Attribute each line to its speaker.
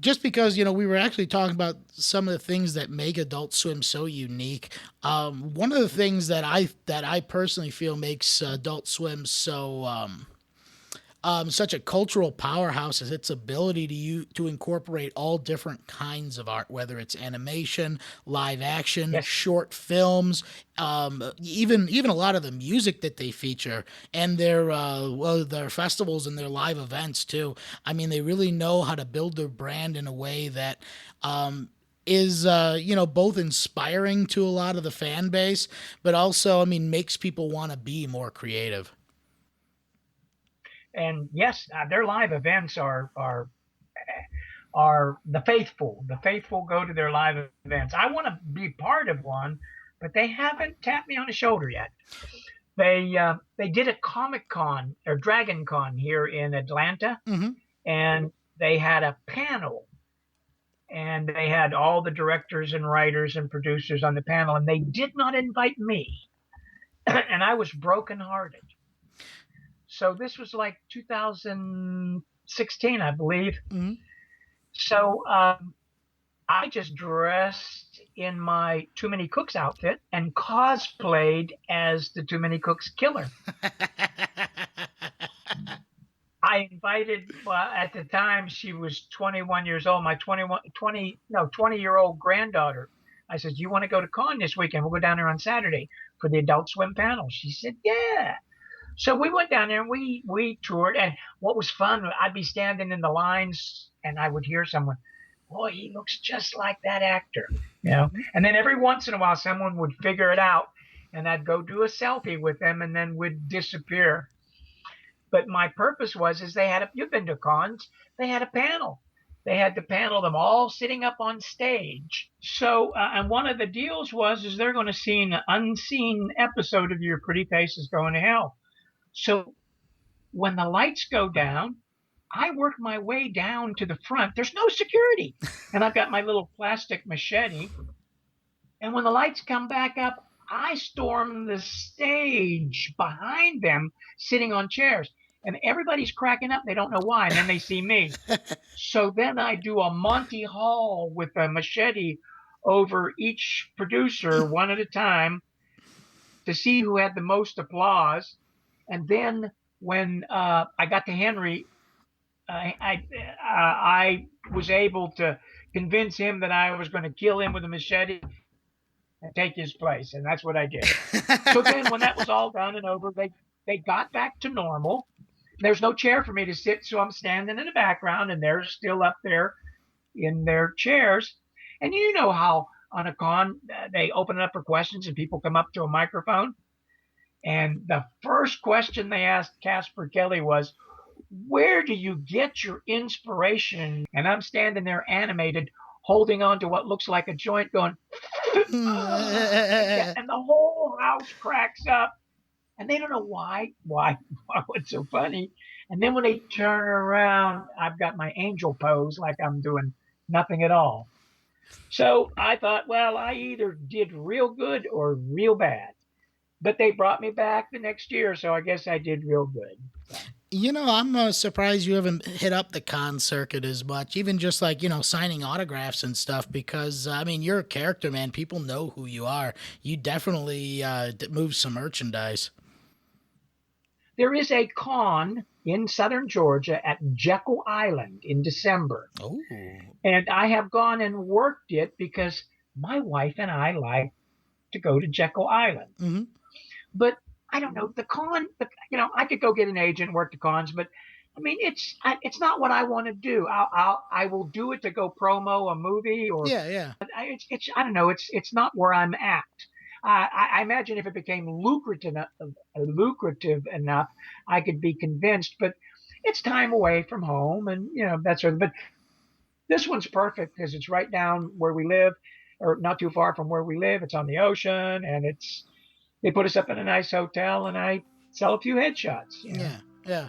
Speaker 1: just because we were actually talking about some of the things that make Adult Swim so unique. One of the things that I personally feel makes Adult Swim such a cultural powerhouse is its ability to incorporate all different kinds of art, whether it's animation, live action,
Speaker 2: Yes.
Speaker 1: short films, even a lot of the music that they feature, and their festivals and their live events too. I mean, they really know how to build their brand in a way that is both inspiring to a lot of the fan base, but also, I mean, makes people want to be more creative.
Speaker 2: And yes, their live events are the faithful. The faithful go to their live events. I want to be part of one, but they haven't tapped me on the shoulder yet. They did a Comic Con or Dragon Con here in Atlanta,
Speaker 1: Hmm.
Speaker 2: and they had a panel, and they had all the directors and writers and producers on the panel, and they did not invite me, and I was brokenhearted. So this was like 2016, I believe.
Speaker 1: Hmm.
Speaker 2: So I just dressed in my Too Many Cooks outfit and cosplayed as the Too Many Cooks killer. I invited, well, at the time she was 21 years old, my 20-year-old granddaughter. I said, "You want to go to con this weekend? We'll go down there on Saturday for the Adult Swim panel." She said, "Yeah." So we went down there and we toured. And what was fun, I'd be standing in the lines and I would hear someone, "Boy, he looks just like that actor," you know. And then every once in a while, someone would figure it out, and I'd go do a selfie with them, and then would disappear. But my purpose was, is they had you've been to cons, they had a panel. They had to panel them all sitting up on stage. So, and one of the deals was, is they're going to see an unseen episode of Your Pretty Face is Going to Hell. So when the lights go down, I work my way down to the front. There's no security. And I've got my little plastic machete. And when the lights come back up, I storm the stage behind them, sitting on chairs. And everybody's cracking up. They don't know why. And then they see me. So then I do a Monty Hall with a machete over each producer one at a time to see who had the most applause. And then when I got to Henry, I was able to convince him that I was going to kill him with a machete and take his place, and that's what I did. So then, when that was all done and over, they got back to normal. There's no chair for me to sit, so I'm standing in the background, and they're still up there in their chairs. And you know how on a con they open it up for questions, and people come up to a microphone. And the first question they asked Casper Kelly was, "Where do you get your inspiration?" And I'm standing there animated, holding on to what looks like a joint, going, like that. And the whole house cracks up. And they don't know why it's so funny. And then when they turn around, I've got my angel pose like I'm doing nothing at all. So I thought, well, I either did real good or real bad. But they brought me back the next year, so I guess I did real good. So,
Speaker 1: I'm surprised you haven't hit up the con circuit as much, even just like, signing autographs and stuff, because, I mean, you're a character, man. People know who you are. You definitely move some merchandise.
Speaker 2: there is a con in southern Georgia at Jekyll Island in December.
Speaker 1: Oh.
Speaker 2: And I have gone and worked it because my wife and I like to go to Jekyll Island.
Speaker 1: Hmm.
Speaker 2: But I don't know the con. I could go get an agent and work the cons, but I mean, it's not what I want to do. I will do it to go promo a movie, or
Speaker 1: Yeah, yeah.
Speaker 2: it's I don't know. It's not where I'm at. I imagine if it became lucrative enough, I could be convinced. But it's time away from home, and that sort of. But this one's perfect because it's right down where we live, or not too far from where we live. It's on the ocean, and they put us up in a nice hotel, and I sell a few headshots.
Speaker 1: Yeah, yeah.